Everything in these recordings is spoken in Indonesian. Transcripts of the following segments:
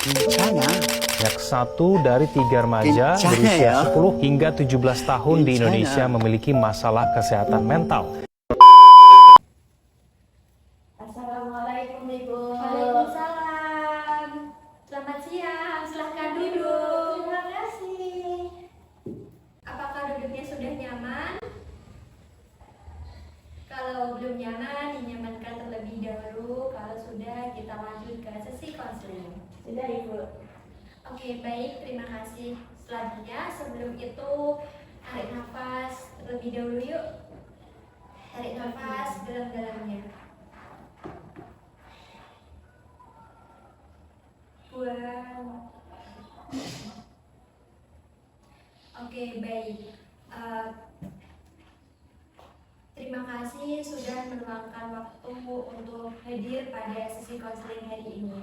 Kencana. Banyak 1 dari 3 remaja Kencana berusia ya. 10 hingga 17 tahun di Kencana. Indonesia memiliki masalah kesehatan mental. Assalamualaikum Ibu. Waalaikumsalam. Selamat siang, silahkan duduk. Terima kasih. Apakah duduknya sudah nyaman? Kalau belum nyaman, dinyamankan terlebih dahulu. Kalau sudah, kita lanjut ke sesi konseling. Sudah Ibu. Oke, baik, terima kasih. Selanjutnya, sebelum itu, tarik nafas terlebih dahulu yuk. Tarik nafas dalam-dalamnya. Buang. Oke, baik. Terima kasih sudah meluangkan waktu untuk hadir pada sesi konseling hari ini.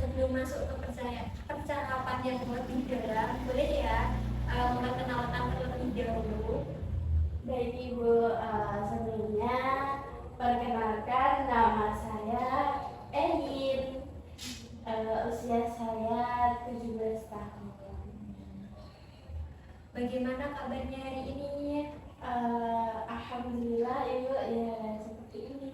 Sebelum masuk ke percakapan yang lebih dalam, boleh ya memperkenalkan terlebih dahulu. Baik Ibu, sebelumnya perkenalkan nama saya Eyin. Usia saya 17 tahun. Bagaimana kabarnya hari ini? Alhamdulillah Ibu, ya seperti ini.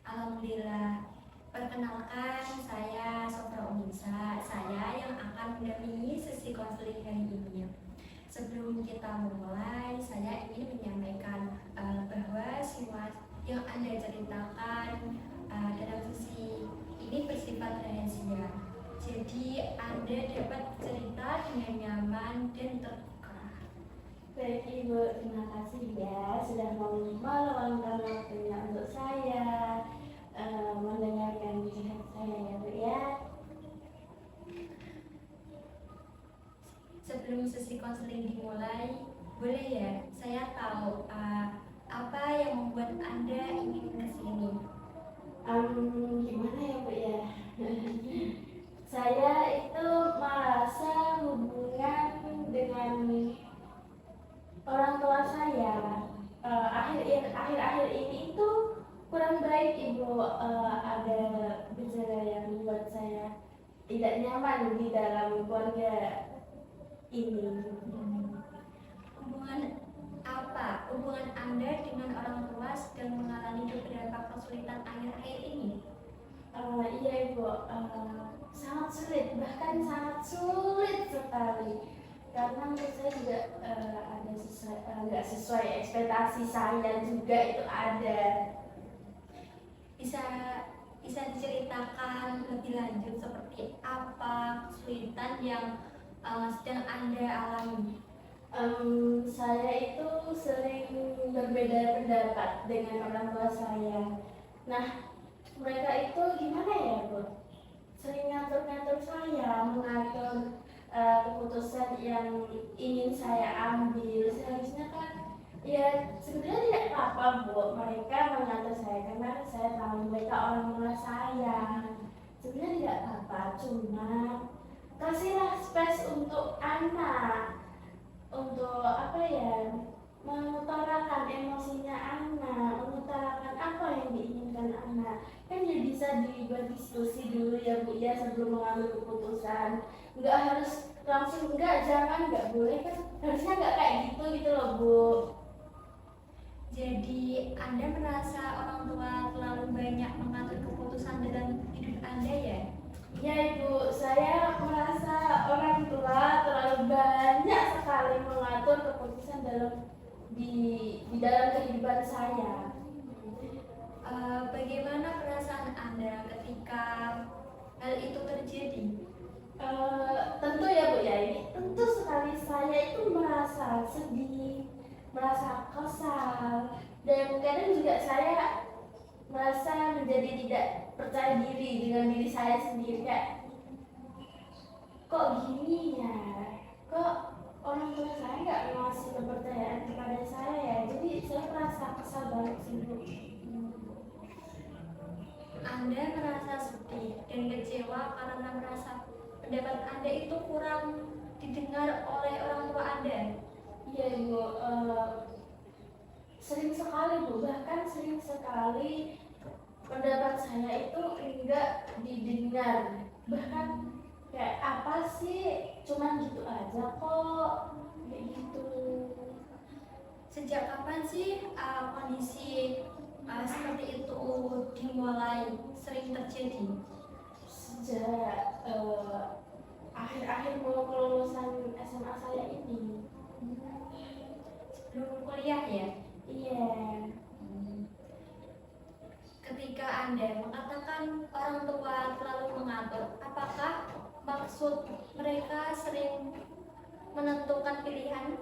Alhamdulillah. Perkenalkan, saya Sofra Unisa. Saya yang akan mendampingi sesi konseling hari ini. Sebelum kita memulai, saya ingin menyampaikan bahwa semua yang Anda ceritakan dalam sesi ini bersifat rahasia. Jadi Anda dapat cerita dengan nyaman dan terbuka. Baik Ibu, terima kasih ya sudah mau meluangkan waktunya untuk saya mendengarkan curhat saya ya Bu ya. Sebelum sesi konseling dimulai, boleh ya saya tahu apa yang membuat Anda ingin ke sini? Gimana ya Bu ya? Saya itu merasa hubungan dengan orang tua saya akhir-akhir ini itu kurang baik Ibu. Ada gejala yang membuat saya tidak nyaman di dalam keluarga ini. Hubungan apa? Hubungan Anda dengan orang tua sedang mengalami beberapa kesulitan akhir-akhir ini? Iya Ibu, sangat sulit, bahkan sangat sulit sekali. Karena menurut saya juga nggak sesuai ekspektasi saya juga itu ada. Bisa diceritakan lebih lanjut seperti apa kesulitan yang sedang Anda alami? Saya itu sering berbeda pendapat dengan orang tua saya. Nah, mereka itu gimana ya Bu? Sering ngatur-ngatur saya, mengatur keputusan yang ingin saya ambil. Seharusnya kan ya sebenarnya tidak apa-apa Bu, mereka mengatur saya karena saya tahu mereka orang tua saya. Sebenarnya tidak apa-apa, cuma kasihlah space untuk anak, untuk apa ya, mengutarakan emosinya anak, mengutarakan apa yang diinginkan anak. Kan ya bisa dibuat diskusi dulu ya Bu ya sebelum mengambil keputusan. Nggak harus langsung jangan boleh kan, harusnya nggak kayak gitu loh Bu. Jadi Anda merasa orang tua terlalu banyak mengatur keputusan dalam hidup Anda ya? Ya Ibu, saya merasa orang tua terlalu banyak sekali mengatur keputusan di dalam kehidupan saya. Bagaimana perasaan Anda ketika hal itu terjadi? Tentu ya Bu ya, ini tentu sekali saya itu merasa sedih, merasa kesal, dan kadang juga saya merasa menjadi tidak percaya diri dengan diri saya sendiri. Kayak kok gini ya, kok orang tua saya nggak ngasih kepercayaan kepada saya ya. Jadi saya merasa kesal banget sih Bu. Anda merasa sedih dan kecewa karena merasa pendapat Anda itu kurang didengar oleh orang tua Anda. Iya Ibu, sering sekali Bu, bahkan sering sekali pendapat saya itu enggak didengar. Bahkan kayak apa sih, cuman gitu aja kok, kayak gitu. Sejak kapan sih kondisi seperti itu dimulai sering terjadi? Sejak akhir-akhir mau kelulusan SMA saya ini. Sebelum kuliah ya? Iya. Ketika Anda mengatakan orang tua terlalu mengatur, apakah maksud mereka sering menentukan pilihan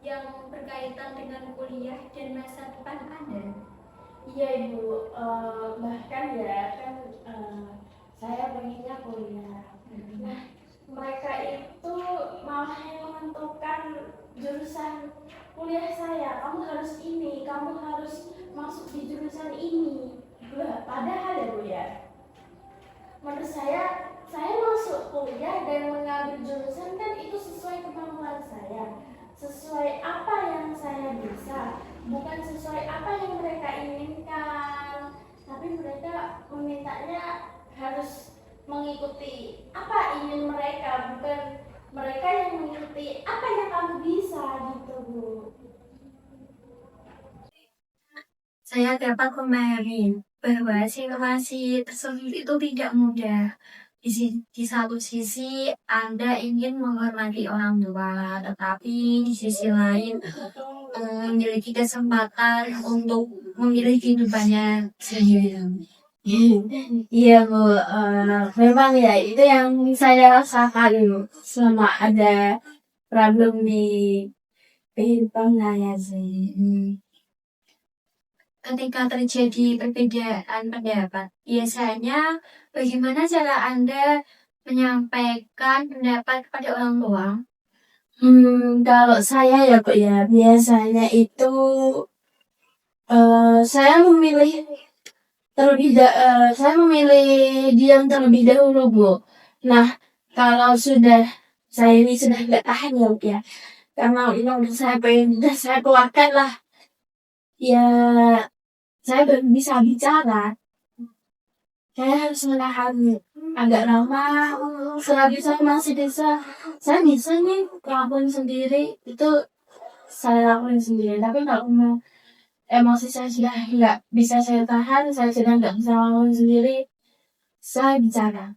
yang berkaitan dengan kuliah dan masa depan Anda? Iya Ibu, bahkan ya kan saya pengennya kuliah. Nah, mereka itu malah yang menentukan jurusan kuliah saya. Kamu harus ini, kamu harus masuk di jurusan ini. Padahal ya Bu ya, menurut saya masuk kuliah dan mengambil jurusan kan itu sesuai kemampuan saya, sesuai apa yang saya bisa, bukan sesuai apa yang mereka inginkan. Tapi mereka memintanya harus mengikuti apa ingin mereka, bukan mereka yang mengikuti apa yang kamu bisa gitu Bu. Saya dapat memahami bahwa situasi tersebut itu tidak mudah. Di satu sisi Anda ingin menghormati orang tua, tetapi di sisi lain memiliki kesempatan untuk memilih kehidupannya sendiri. Iya Bu, memang ya itu yang saya rasakan selama ada problem di kehidupan saya sih. Ketika terjadi perbedaan pendapat, biasanya bagaimana cara Anda menyampaikan pendapat kepada orang tua? Kalau saya ya Bu ya, biasanya itu saya memilih saya memilih diam terlebih dahulu Bu. Nah, kalau saya ini sudah nggak tahan ya Bu ya, karena ini udah saya keluarkan lah, ya saya baru bisa bicara. Saya harus menahan agak lama. Selagi saya masih bisa, saya bisa nih lakuin sendiri, itu saya lakuin sendiri. Tapi kalau mau emosi saya sudah nggak bisa saya tahan, saya sudah nggak bisa lakuin sendiri, saya bicara.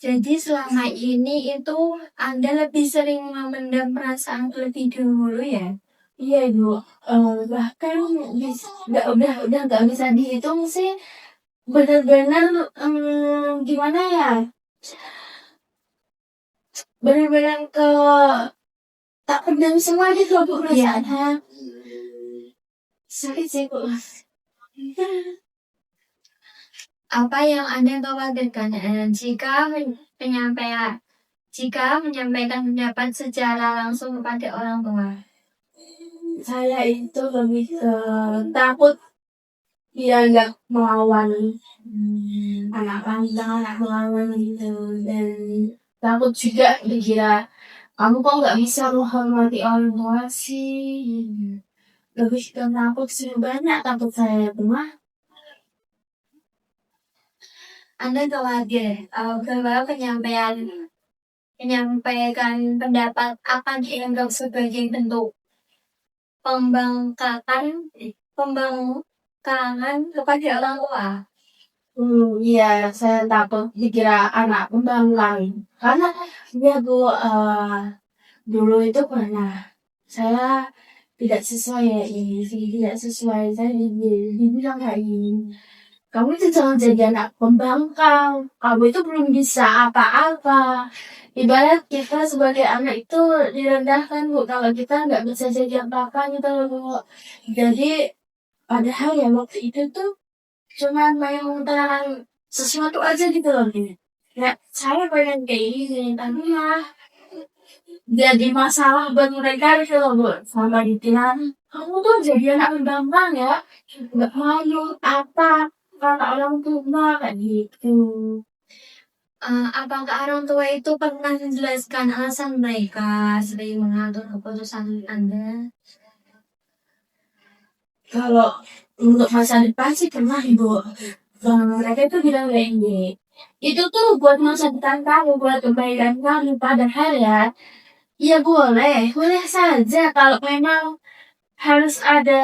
Jadi selama ini itu Anda lebih sering memendam perasaan terlebih dahulu ya? Iya Ibu, bahkan udah nggak bisa dihitung sih, benar-benar gimana ya, benar-benar tak pendam semua gitu loh Bu perasaannya. Sakit sih Bu. Apa yang Anda khawatirkan jika menyampaikan pendapat secara langsung kepada orang tua? Saya itu lebih ke takut dia nggak melawan anak pantang, anak melawan gitu, dan takut juga dikira kamu kok nggak bisa menghormati orang tua sih. Lebih ke takut sih, banyak takut saya rumah. Anda khawatir bahwa menyampaikan pendapat akan dianggap sebagai bentuk pembangkangan kepada orang tua. Iya, saya takut dikira anak pembangkang. Karena dia Bu, dulu itu pernah saya tidak sesuai ya ini, tidak sesuai, saya dibilang kayak gini. Kamu itu jangan jadi anak pembangkang. Kamu itu belum bisa apa-apa. Ibarat kita sebagai anak itu direndahkan Bu, kalau kita nggak bisa jadi apa-apa gitu loh Bu. Jadi padahal ya waktu itu tuh cuman mau mengutarakan sesuatu aja gitu loh. Ya, saya pengen kayak gini, tapi malah jadi masalah buat mereka gitu loh Bu. Sama dibilang, kamu tuh jadi anak pembangkang ya, nggak malu apa kata orang tua kayak gitu. Apakah orang tua itu pernah menjelaskan alasan mereka sering mengatur keputusan Anda? Kalau untuk masa depan sih pernah Ibu. Mereka itu bilang kayak gini, itu tuh buat masa depan kamu, buat kebaikan kamu. Padahal ya, ya boleh saja kalau memang harus ada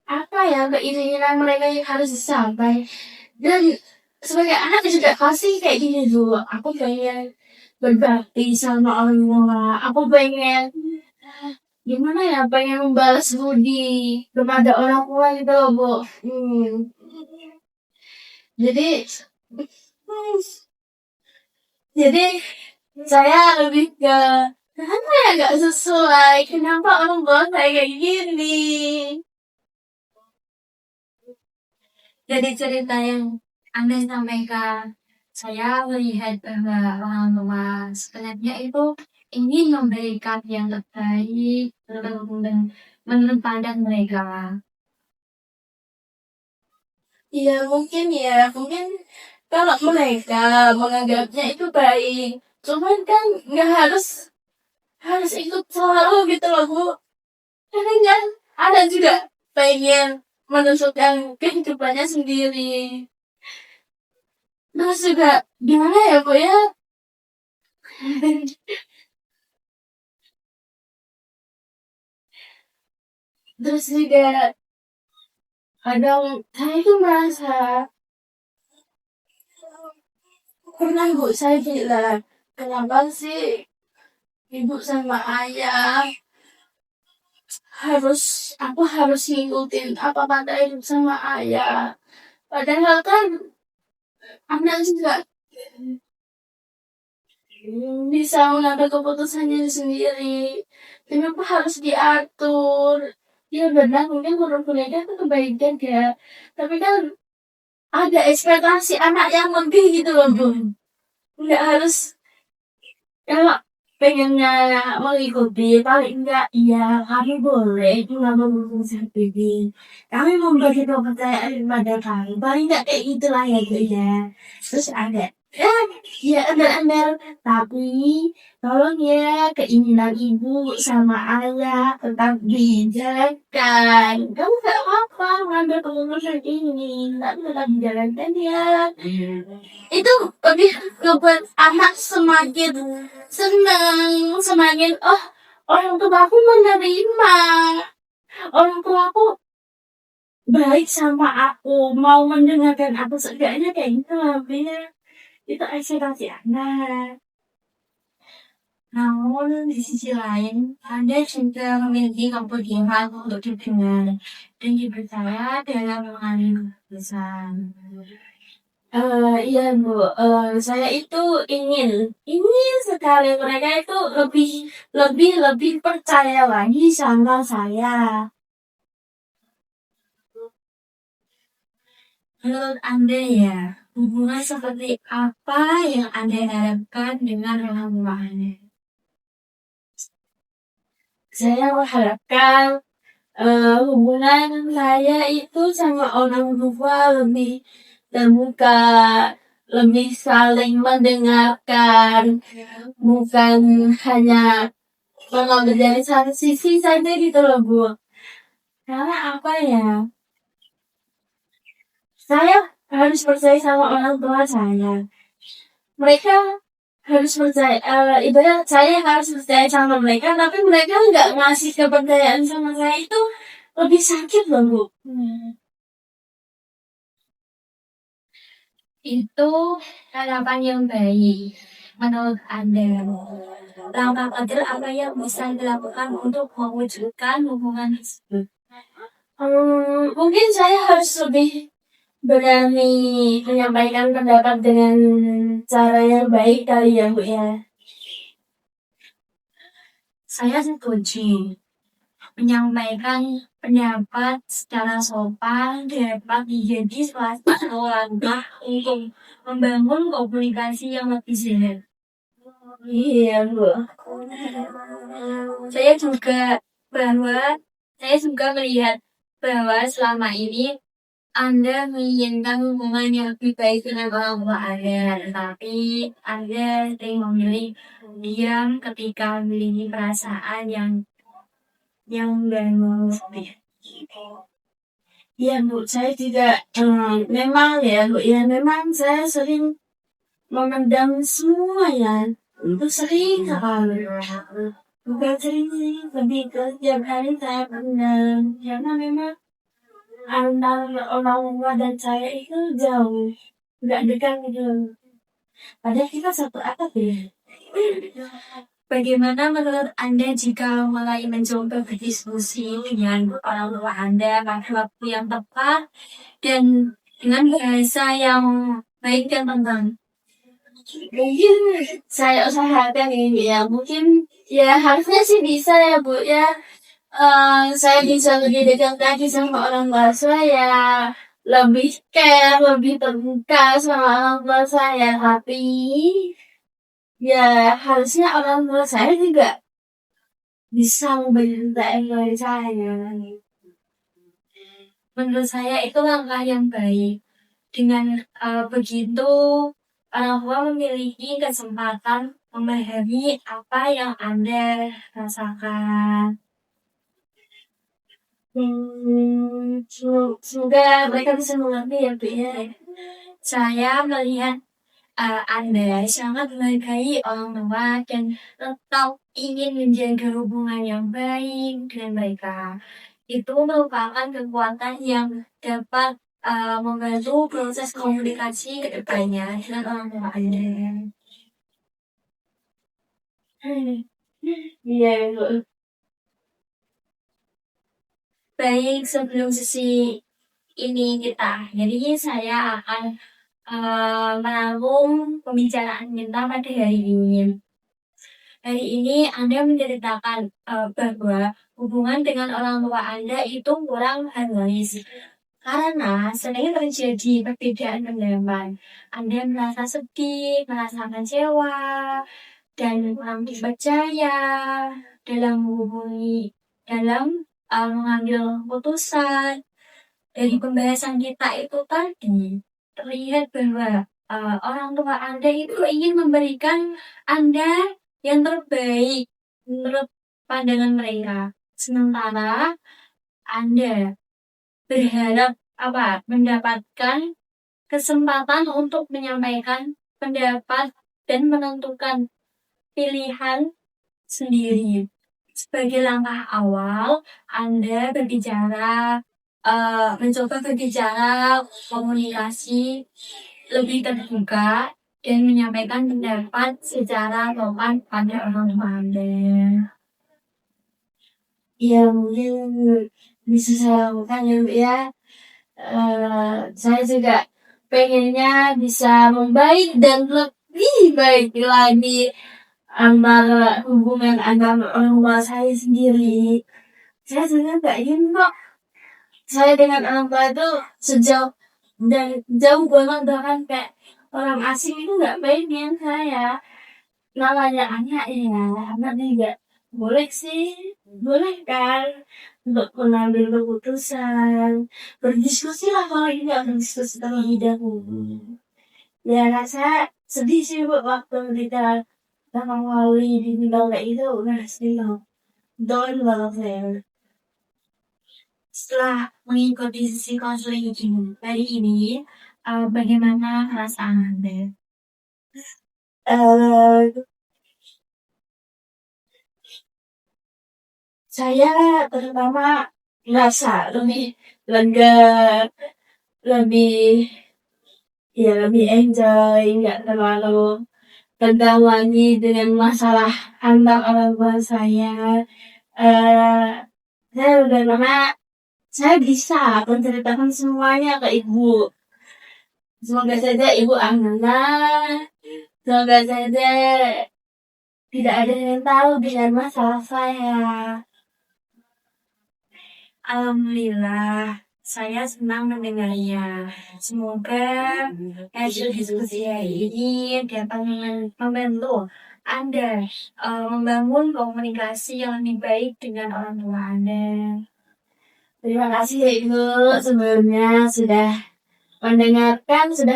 apa ya keinginan mereka yang harus disampaikan. Dan sebagai anak juga pasti kayak gini dulu. Aku pengen berbakti sama orang tua. Aku pengen gimana ya, pengen membalas budi kepada orang tua gitu loh, Bu. Jadi jadi saya lebih ke kenapa ya gak sesuai, kenapa orang tua saya kayak gini. Dari cerita yang Anda sampaikan, saya melihat bahwa orang tua sebenarnya itu ingin memberikan yang terbaik menurut pandang mereka. Iya mungkin kalau mereka menganggapnya itu baik, cuman kan nggak harus ikut selalu gitu loh, Bu. Kadang kan ada juga pengen menunjukkan kehidupannya sendiri. Terus juga gimana ya, Bu ya? Terus juga kadang saya itu merasa pernah Bu saya bilang, kenapa sih ibu sama ayah aku harus ngikutin apa kata ibu sama ayah. Padahal kan anak juga bisa mengambil keputusannya sendiri. Kenapa harus diatur? Ya benar mungkin menurut mereka itu kebaikan ya. Tapi kan ada ekspektasi anak yang lebih gitu loh, Bu. Nggak harus kalau pengennya mengikuti paling enggak ya kami boleh cuma mendukung sendiri. Kami memberi kepercayaan kepada kami. Paling enggak kayak gitulah ya, Bu ya. Terus ada ya embel-embel, tapi tolong ya keinginan ibu sama ayah tetap dijalankan. Kamu gak apa-apa mengambil keputusan ini, tapi tetap dijalankan ya. Itu lebih ngebuat anak semakin seneng, semakin orang tua aku menerima, orang tua aku baik sama aku, mau mendengarkan aku seenggaknya kayak gitu lebihnya. Itu ekspektasi anak. Namun di sisi lain, Anda juga memiliki kebutuhan untuk didengar dan dipercaya dalam mengambil keputusan. Iya Bu, saya itu ingin sekali mereka itu lebih percaya lagi sama saya. Menurut Anda ya, hubungan seperti apa yang Anda harapkan dengan orang tua Anda? Saya mengharapkan hubungan saya itu sama orang tua lebih terbuka, lebih saling mendengarkan, bukan hanya mengambil dari satu sisi saja gitu loh, Bu. Karena apa ya? Saya harus percaya sama orang tua saya. Mereka harus percaya, ibarat saya harus percaya sama mereka, tapi mereka nggak ngasih kepercayaan sama saya, itu lebih sakit loh, Bu. Itu harapan yang baik menurut Anda. Langkah kecil apa yang bisa dilakukan untuk mewujudkan hubungan tersebut? Mungkin saya harus lebih berani menyampaikan pendapat dengan cara yang baik kali ya, Bu ya. Saya setuju. Menyampaikan pendapat secara sopan dapat menjadi salah satu langkah untuk membangun komunikasi yang lebih sehat. Iya, Bu. Saya juga melihat bahwa selama ini Anda menginginkan hubungan yang lebih baik dengan orang tua Anda, tetapi Anda sering memilih diam ketika memiliki perasaan yang membangun. Iya Bu, saya juga memang ya Bu ya, memang saya sering memendam semua ya. Itu sering sekali. Bukan sering sih, lebih ke tiap hari saya pendam. Karena memang antara orang tua dan saya itu jauh. Nggak dekat gitu. Padahal kita satu atap ya. Bagaimana menurut Anda jika mulai mencoba berdiskusi dengan orang tua Anda pada waktu yang tepat dan dengan bahasa yang baik dan tenang? Mungkin saya usahakan ini ya. Mungkin ya harusnya sih bisa ya Bu ya. Saya bisa lebih dekat lagi sama orang tua saya, lebih care, lebih terbuka sama orang tua saya. Tapi ya harusnya orang tua saya juga bisa membentak dari saya. Menurut saya itu langkah yang baik. Dengan begitu, orang tua memiliki kesempatan memahami apa yang Anda rasakan. Semoga mereka bisa mengerti ya Bu ya. Saya melihat Anda sangat menghargai orang tua dan tetap ingin menjaga hubungan yang baik dengan mereka. Itu merupakan kekuatan yang dapat membantu proses komunikasi ke depannya dengan orang tua Anda. Iya Bu. Baik, sebelum sesi ini kita jadi saya akan merangkum pembicaraan kita pada hari ini. Hari ini Anda menceritakan bahwa hubungan dengan orang tua Anda itu kurang harmonis. Karena sering terjadi perbedaan pendapat. Anda merasa sedih, merasa kecewa, dan kurang dipercaya dalam mengambil keputusan. Dari pembahasan kita itu tadi terlihat bahwa orang tua Anda itu ingin memberikan Anda yang terbaik menurut pandangan mereka. Sementara Anda berharap mendapatkan kesempatan untuk menyampaikan pendapat dan menentukan pilihan sendiri. Sebagai langkah awal, Anda mencoba berbicara komunikasi lebih terbuka dan menyampaikan pendapat secara sopan pada orang tua Anda. Ya mungkin bisa saya lakukan ya Bu ya. Saya juga pengennya bisa membaik dan lebih baik lagi hubungan antara orang tua saya sendiri. Saya sebenarnya gak ingin kok saya dengan orang tua itu sejauh dan jauh banget, bahkan kayak orang asing itu gak pengen saya. Namanya anak ya, anak juga boleh sih, boleh kan untuk mengambil keputusan, berdiskusi lah kalau ini gak berdiskusi terlebih dahulu. Ya rasa sedih sih Bu waktu kita melalui dibilang kayak itu, udah sedih loh. Down banget saya. Setelah mengikuti sesi konseling hari ini, bagaimana perasaan Anda? Saya terutama merasa lebih lega, lebih enjoy, nggak terlalu tegang lagi dengan masalah antar orang tua saya. Saya udah lama, saya bisa menceritakan semuanya ke ibu. Semoga saja ibu amanah. Semoga saja tidak ada yang tahu dengan masalah saya. Alhamdulillah, saya senang mendengarnya. Semoga hasil diskusi hari ini dapat membantu Anda membangun komunikasi yang lebih baik dengan orang tua Anda. Terima kasih ya Ibu sebelumnya sudah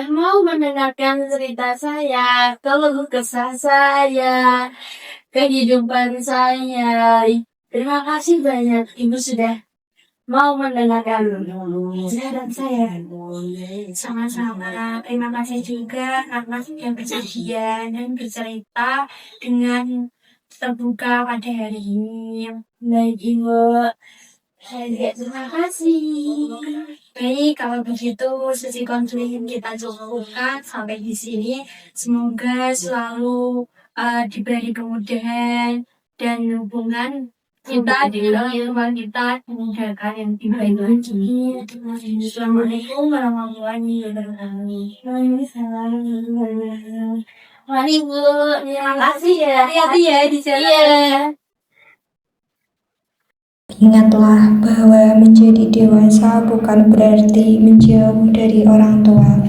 mau mendengarkan cerita saya, keluh kesah saya, kehidupan saya. Terima kasih banyak Ibu sudah mau mendengarkan saran saya. Sama-sama. Terima kasih juga karena sudah bersedia dan bercerita dengan terbuka pada hari ini. Baik, Ibu. Terima kasih. Baik, kalau begitu sesi konseling kita cukupkan sampai di sini. Semoga selalu diberi kemudahan dan hubungan kita dengan hubungan kita dimudahkan yang dibaik lagi. Assalamualaikum warahmatullahi wabarakatuh. Waalaikumsalam. Mari Bu, terima kasih ya. Hati-hati ya di jalan. Iya. Ingatlah bahwa menjadi dewasa bukan berarti menjauh dari orang tua,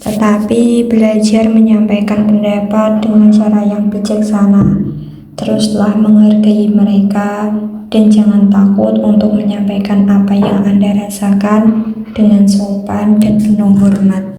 tetapi belajar menyampaikan pendapat dengan cara yang bijaksana. Teruslah menghargai mereka dan jangan takut untuk menyampaikan apa yang Anda rasakan dengan sopan dan penuh hormat.